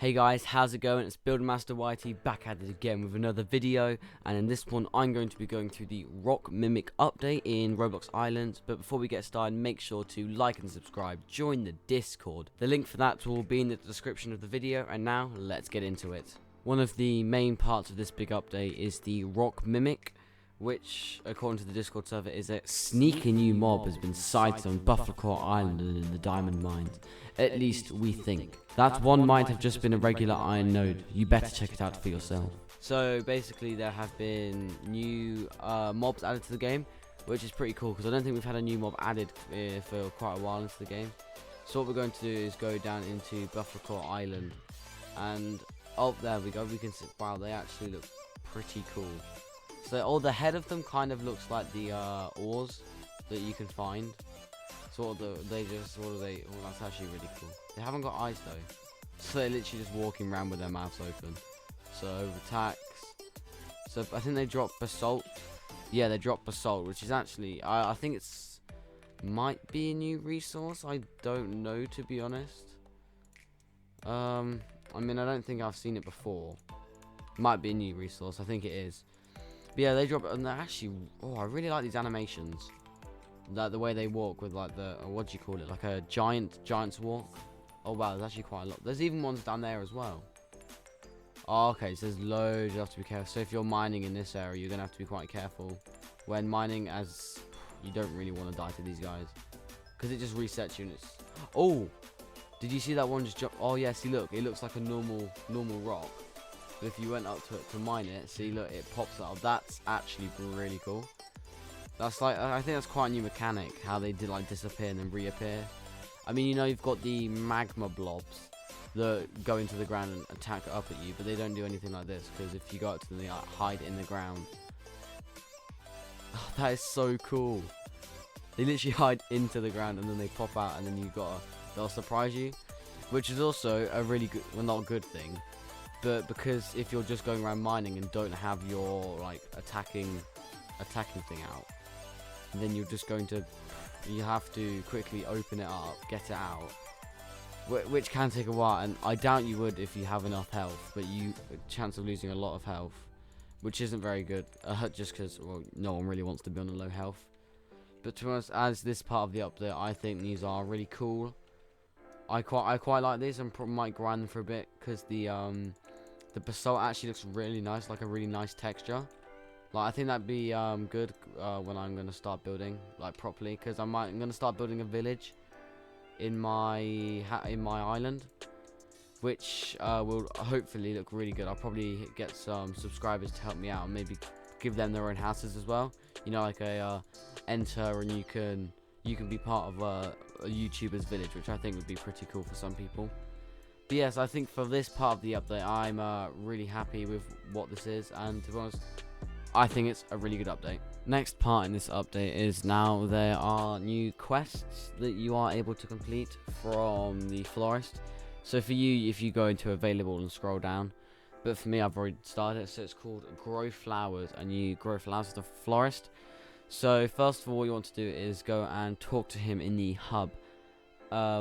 Hey guys, how's it going? It's Buildmaster YT back at it again with another video, and in this one I'm going to be going through the Rock Mimic update in Roblox Island. But before we get started, make sure to like and subscribe, join the Discord. The link for that will be in the description of the video, and now let's get into it. One of the main parts of this big update is the Rock Mimic, which, according to the Discord server, is a sneaky new mob has been sighted on Buffalo Island and in the diamond mines. At least we think. That one might have just been a regular iron node. You better check it out for yourself. So basically there have been new mobs added to the game, which is pretty cool because I don't think we've had a new mob added for quite a while into the game. So what we're going to do is go down into Buffalo Island, and oh, there we go. We can see, wow, they actually look pretty cool. So the head of them kind of looks like the ores that you can find. Oh, that's actually really cool. They haven't got eyes though, so they're literally just walking around with their mouths open. So attacks. So I think they drop basalt. Yeah, they drop basalt, which is actually I think it's might be a new resource. I don't know, to be honest. I mean, I don't think I've seen it before. Might be a new resource. I think it is. But yeah, they drop, and they're actually. Oh, I really like these animations. The way they walk with like the what do you call it, like a giant's walk. Oh wow, there's actually quite a lot. There's even ones down there as well. Oh, okay, so there's loads. You have to be careful. So if you're mining in this area, you're gonna have to be quite careful when mining, as you don't really want to die to these guys because it just resets you. And it's oh, did you see that one just jump? Oh yeah, see, look, it looks like a normal rock. But if you went up to it to mine it, see, look, it pops up. That's actually really cool. That's like, I think that's quite a new mechanic, how they did like disappear and then reappear. I mean, you know, you've got the magma blobs that go into the ground and attack up at you, but they don't do anything like this, because if you go up to them, they like, hide in the ground. Oh, that is so cool. They literally hide into the ground and then they pop out, and then they'll surprise you, which is also a really good, well, not a good thing, but because if you're just going around mining and don't have your like attacking thing out, then you're just going to, you have to quickly open it up, get it out, which can take a while, and I doubt you would if you have enough health, but a chance of losing a lot of health, which isn't very good, just because, well, no one really wants to be on a low health. But to us, as this part of the update, I think these are really cool. I quite like these, and might grind them for a bit, because the basalt actually looks really nice, like a really nice texture. Like, I think that'd be good when I'm gonna start building like properly, because I'm gonna start building a village in my island, which will hopefully look really good. I'll probably get some subscribers to help me out and maybe give them their own houses as well. You know, like a enter, and you can be part of a YouTuber's village, which I think would be pretty cool for some people. But yes, I think for this part of the update, I'm really happy with what this is, and to be honest, I think it's a really good update. Next part in this update is now there are new quests that you are able to complete from the florist. So for you, if you go into available and scroll down, but for me, I've already started it. So it's called Grow Flowers, and you grow flowers with the florist. So first of all, what you want to do is go and talk to him in the hub,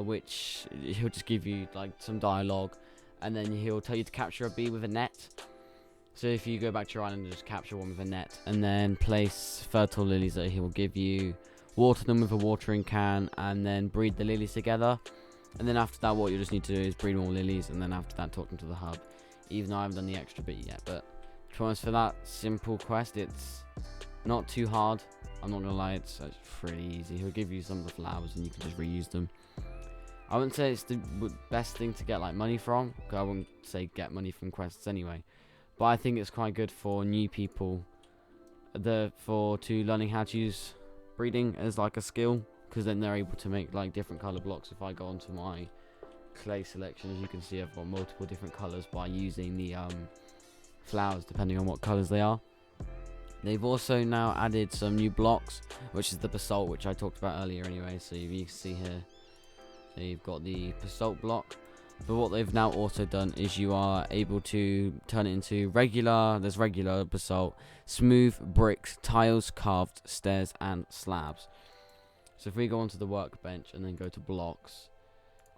which he'll just give you like some dialogue, and then he'll tell you to capture a bee with a net. So if you go back to your island and just capture one with a net, and then place fertile lilies that he will give you, water them with a watering can, and then breed the lilies together. And then after that, what you just need to do is breed more lilies, and then after that, talk them to the hub. Even though I haven't done the extra bit yet, but to be honest, for that simple quest, it's not too hard. I'm not gonna lie, it's pretty easy. He'll give you some of the flowers, and you can just reuse them. I wouldn't say it's the best thing to get like money from, because I wouldn't say get money from quests anyway. But I think it's quite good for new people, to learning how to use breeding as like a skill, because then they're able to make like different color blocks. If I go onto my clay selection, as you can see, I've got multiple different colors by using the flowers, depending on what colors they are. They've also now added some new blocks, which is the basalt, which I talked about earlier anyway. So you can see here, so you've got the basalt block. But what they've now also done is you are able to turn it into there's regular basalt, smooth bricks, tiles, carved, stairs, and slabs. So if we go onto the workbench and then go to blocks,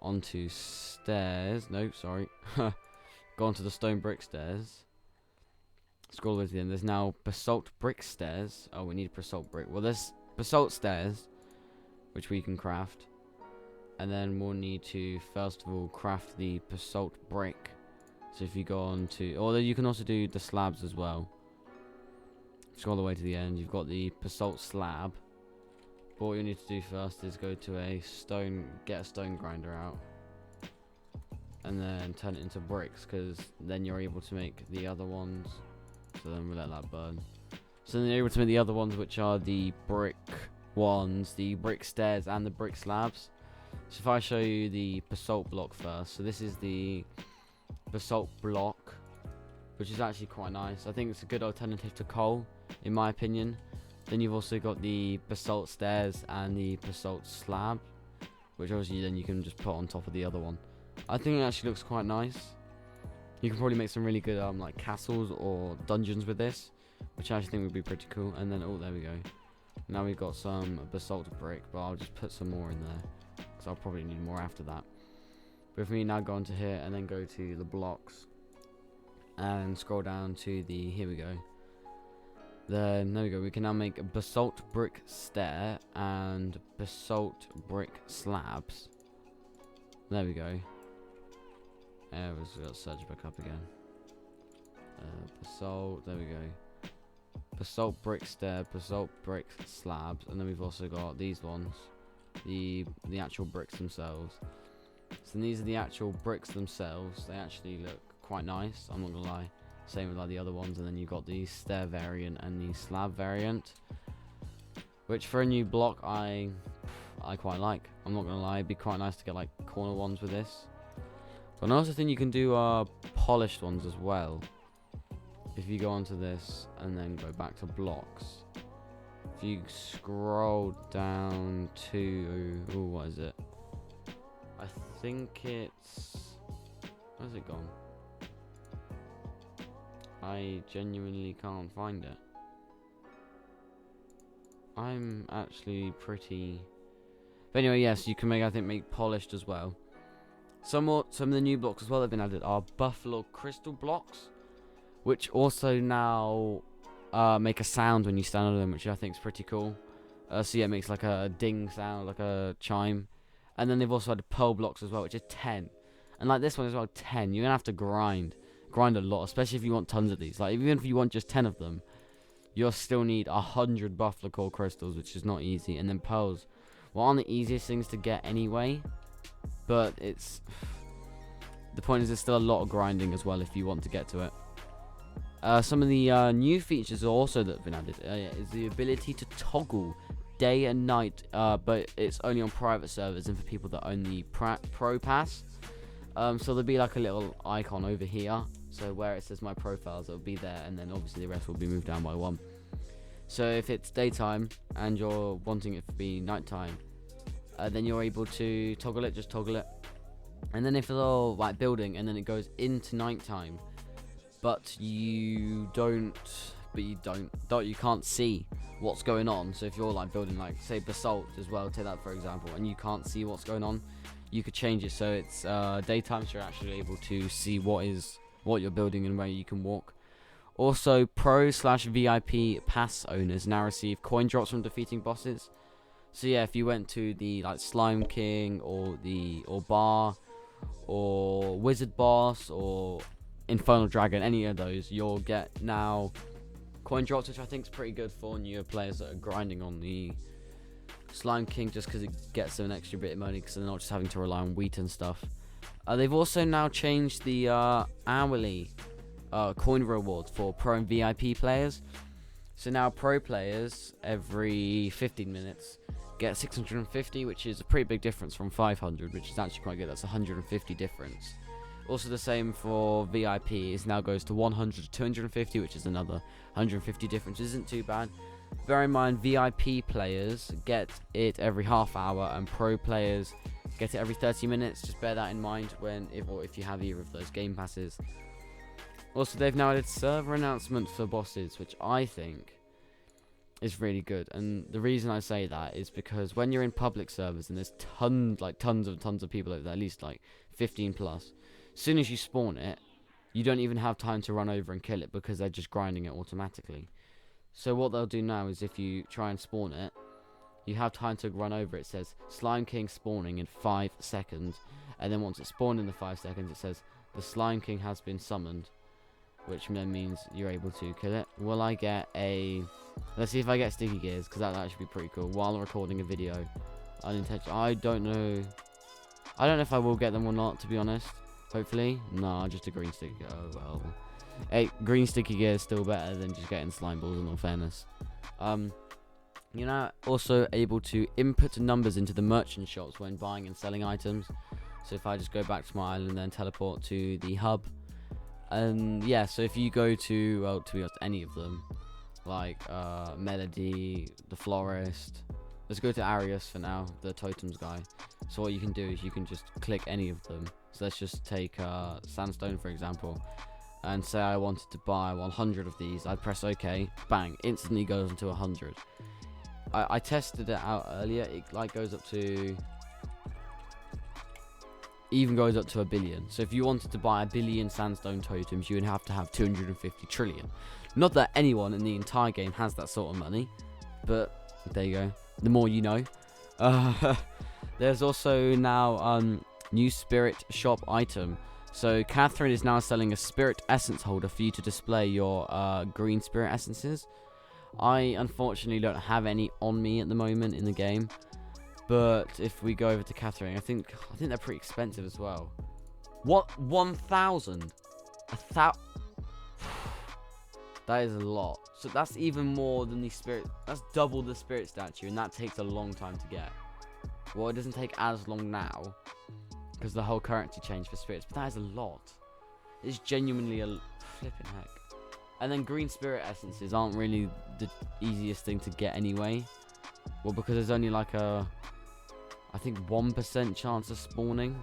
onto stairs, no, sorry, go onto the stone brick stairs. Scroll all the way to the end. There's now basalt brick stairs. Oh, we need basalt brick. Well, there's basalt stairs, which we can craft. And then we'll need to, first of all, craft the basalt brick. So if you go on to... Or you can also do the slabs as well. Scroll all the way to the end. You've got the basalt slab. But what you need to do first is go to a stone... Get a stone grinder out. And then turn it into bricks, because then you're able to make the other ones. So then we'll let that burn. So then you're able to make the other ones, which are the brick ones, the brick stairs, and the brick slabs. So if I show you the basalt block first. So this is the basalt block, which is actually quite nice. I think it's a good alternative to coal, in my opinion. Then you've also got the basalt stairs and the basalt slab, which obviously then you can just put on top of the other one. I think it actually looks quite nice. You can probably make some really good like castles or dungeons with this, which I actually think would be pretty cool. And then, oh, there we go. Now we've got some basalt brick, but I'll just put some more in there, because I'll probably need more after that. But if we now go onto here and then go to the blocks and scroll down to the, here we go. Then, there we go. We can now make a basalt brick stair and basalt brick slabs. There we go. We've got to search back up again. Basalt, there we go. Basalt brick stair, basalt brick slabs, and then we've also got these ones, the actual bricks themselves. So these are the actual bricks themselves. They actually look quite nice, I'm not gonna lie. Same with like the other ones, and then you've got the stair variant and the slab variant, which for a new block I quite like. I'm not gonna lie, it'd be quite nice to get like corner ones with this. But I also think you can do polished ones as well. If you go onto this and then go back to blocks, if you scroll down to, ooh, what is it? I think it's, where's it gone? I genuinely can't find it. I'm actually pretty... But anyway, yes, you can make, I think, make polished as well. Some of the new blocks as well that have been added are buffalo crystal blocks, which also now make a sound when you stand on them, which I think is pretty cool. So yeah, it makes like a ding sound, like a chime. And then they've also had pearl blocks as well, which is 10. And like this one as well, 10. You're gonna have to grind a lot, especially if you want tons of these. Like even if you want just 10 of them, you'll still need 100 buffalo core crystals, which is not easy. And then pearls, well, aren't the easiest things to get anyway, but it's, the point is there's still a lot of grinding as well if you want to get to it. Some of the new features also that have been added is the ability to toggle day and night, but it's only on private servers and for people that own the Pro Pass. So there'll be like a little icon over here, so where it says my profiles, it'll be there, and then obviously the rest will be moved down by one. So if it's daytime and you're wanting it to be nighttime, then you're able to toggle it, just toggle it. And then if it's all like building and then it goes into nighttime, but you can't see what's going on. So if you're like building like say basalt as well, take that for example, and you can't see what's going on, you could change it so it's daytime, so you're actually able to see what you're building and where you can walk. Also, Pro/VIP pass owners now receive coin drops from defeating bosses. So yeah, if you went to the like Slime King or Bar or Wizard Boss or Infernal Dragon, any of those, you'll get now coin drops, which I think is pretty good for newer players that are grinding on the Slime King, just because it gets them an extra bit of money, because they're not just having to rely on wheat and stuff. They've also now changed the hourly coin rewards for Pro and VIP players. So now Pro players every 15 minutes get 650, which is a pretty big difference from 500, which is actually quite good. That's 150 difference. Also the same for VIP, it now goes to 100 to 250, which is another 150 difference. Isn't too bad. Bear in mind, VIP players get it every half hour and Pro players get it every 30 minutes. Just bear that in mind if you have either of those game passes. Also, they've now added server announcements for bosses, which I think is really good. And the reason I say that is because when you're in public servers and there's tons of people over there, at least like 15 plus, as soon as you spawn it, you don't even have time to run over and kill it because they're just grinding it automatically. So what they'll do now is if you try and spawn it, you have time to run over. It says Slime King spawning in 5 seconds, and then once it's spawned in the 5 seconds, it says the Slime King has been summoned, which then means you're able to kill it. Will I get a... Let's see if I get sticky gears, because that should be pretty cool while recording a video. Unintentional. I don't know if I will get them or not, to be honest. Hopefully. No, just a green sticky. Oh well. Hey, green sticky gear is still better than just getting slime balls, in all fairness. You're now also able to input numbers into the merchant shops when buying and selling items. So if I just go back to my island and then teleport to the hub, yeah, so if you go to, well, to be honest, any of them, like Melody, the Florist, let's go to Arius for now, the totems guy. So what you can do is you can just click any of them. So let's just take Sandstone for example, and say I wanted to buy 100 of these. I'd press OK, bang, instantly goes into 100. I tested it out earlier. It like goes up to, even goes up to 1 billion. So if you wanted to buy 1 billion sandstone totems, you would have to have 250 trillion. Not that anyone in the entire game has that sort of money, but there you go. The more you know. There's also now new spirit shop item. So Catherine is now selling a spirit essence holder for you to display your green spirit essences. I unfortunately don't have any on me at the moment in the game, but if we go over to Catherine, I think they're pretty expensive as well. What? 1,000? That is a lot. So that's even more than the spirit. That's double the spirit statue, and that takes a long time to get. Well, it doesn't take as long now because the whole currency changed for spirits, but that is a lot. It's genuinely a flipping heck. And then green spirit essences aren't really the easiest thing to get anyway. Well, because there's only like a, I think 1% chance of spawning.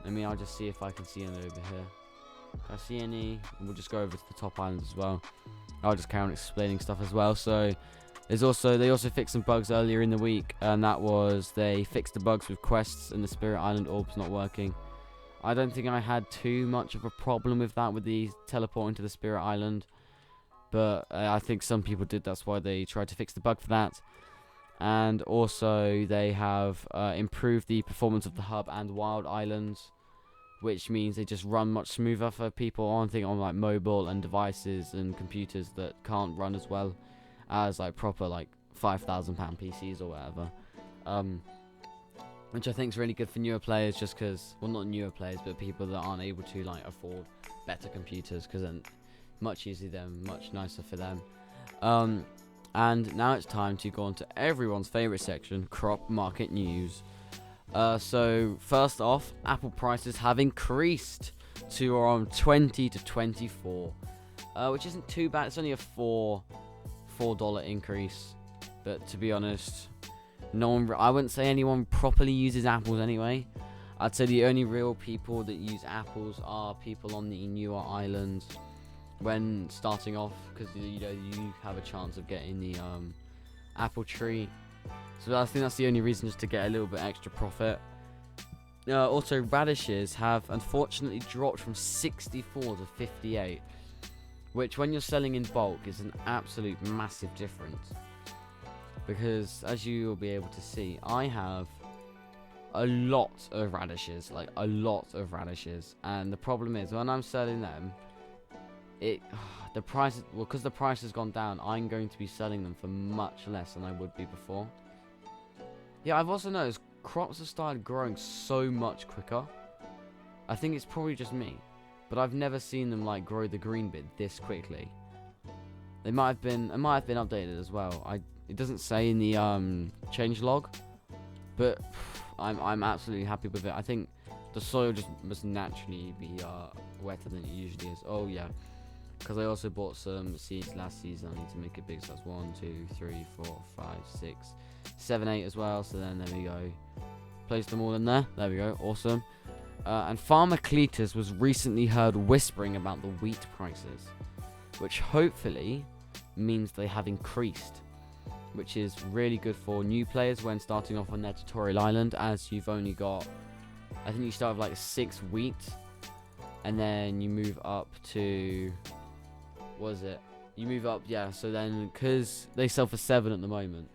I'll just see if I can see any over here. Can I see any? We'll just go over to the top island as well. I'll just carry on explaining stuff as well. So they also fixed some bugs earlier in the week, and that was they fixed the bugs with quests and the spirit island orbs not working. I don't think I had too much of a problem with that, with the teleporting to the spirit island, but I think some people did. That's why they tried to fix the bug for that. And also they have improved the performance of the hub and wild islands, which means they just run much smoother for people on like mobile and devices and computers that can't run as well as like proper like £5,000 PCs or whatever. Which I think is really good for newer players, just because, well, not newer players, but people that aren't able to like afford better computers, because then much easier them, much nicer for them. And now it's time to go on to everyone's favorite section, crop market news. So first off, Apple prices have increased to around 20 to 24, which isn't too bad. It's only a $4 increase, but to be honest, I wouldn't say anyone properly uses apples anyway. I'd say the only real people that use apples are people on the newer islands when starting off, because you have a chance of getting the apple tree. So I think that's the only reason, just to get a little bit extra profit. Also, radishes have unfortunately dropped from 64 to 58, which when you're selling in bulk is an absolute massive difference. Because as you will be able to see, I have a lot of radishes, and the problem is when I'm selling them, the price, well, because the price has gone down, I'm going to be selling them for much less than I would be before. Yeah, I've also noticed crops have started growing so much quicker. I think it's probably just me, but I've never seen them like grow the green bit this quickly. It might have been updated as well. It doesn't say in the change log, but I'm absolutely happy with it. I think the soil just must naturally be wetter than it usually is. Oh yeah, because I also bought some seeds last season. I need to make it big, so that's 1, 2, 3, 4, 5, 6, 7, 8 as well. So then there we go. Place them all in there. There we go. Awesome. And Farmer Cletus was recently heard whispering about the wheat prices, which hopefully means they have increased, which is really good for new players when starting off on their tutorial island, as you've only got, I think you start with like 6 wheat, and then you move up to, what is it? You move up, yeah. So then, because they sell for 7 at the moment,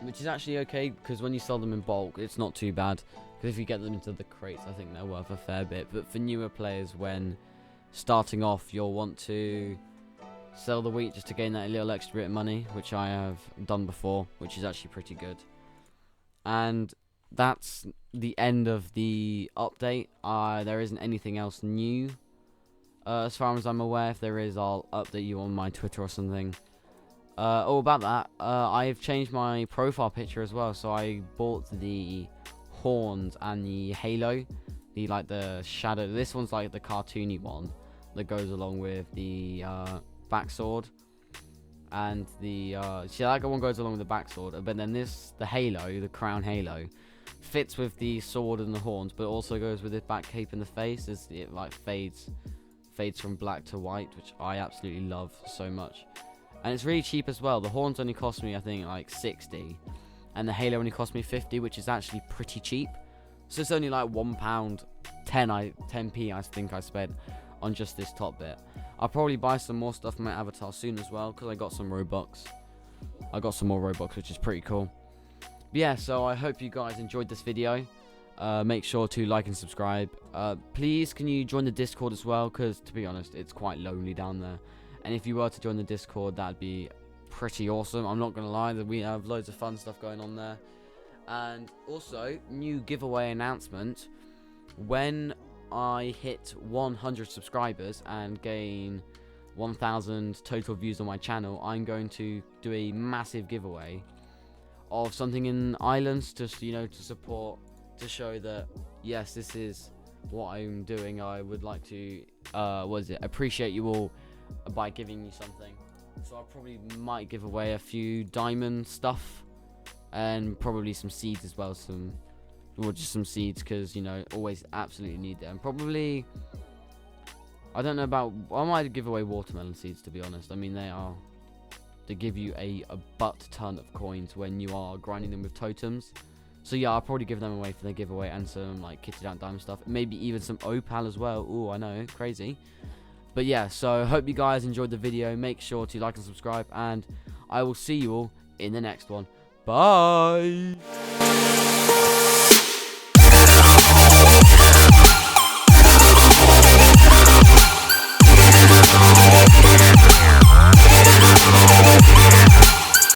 which is actually okay, because when you sell them in bulk, it's not too bad. Because if you get them into the crates, I think they're worth a fair bit. But for newer players, when starting off, you'll want to sell the wheat just to gain that little extra bit of money, which I have done before, which is actually pretty good. And that's the end of the update. There isn't anything else new. As far as I'm aware, if there is, I'll update you on my Twitter or something. About that, I've changed my profile picture as well. So I bought the horns and the halo, the shadow. This one's like the cartoony one that goes along with the backsword, and the that one goes along with the backsword. But then the halo, the crown halo, fits with the sword and the horns, but also goes with the back cape and the face. As it like fades from black to white, which I absolutely love so much. And it's really cheap as well. The horns only cost me, I think, like 60, and the halo only cost me 50, which is actually pretty cheap. So it's only like £1.10, 10p I think I spent on just this top bit. I'll probably buy some more stuff for my avatar soon as well, because I got some Robux. I got some more Robux, which is pretty cool. But yeah, so I hope you guys enjoyed this video. Make sure to like and subscribe. Please, can you join the Discord as well? Because to be honest, it's quite lonely down there. And if you were to join the Discord, that'd be pretty awesome. I'm not gonna lie, that we have loads of fun stuff going on there. And also, new giveaway announcement. When I hit 100 subscribers and gain 1,000 total views on my channel, I'm going to do a massive giveaway of something in Islands, just to support, to show that yes, this is what I'm doing. I would like to appreciate you all by giving you something. So I probably might give away a few diamond stuff, and probably some seeds as well, just some seeds, because always absolutely need them. Probably, I don't know about, I might give away watermelon seeds, to be honest. I mean, they give you a butt ton of coins when you are grinding them with totems. So yeah, I'll probably give them away for the giveaway, and some like kitted out diamond stuff, maybe even some opal as well. Ooh, I know, crazy. But yeah, so hope you guys enjoyed the video. Make sure to like and subscribe, and I will see you all in the next one. Bye!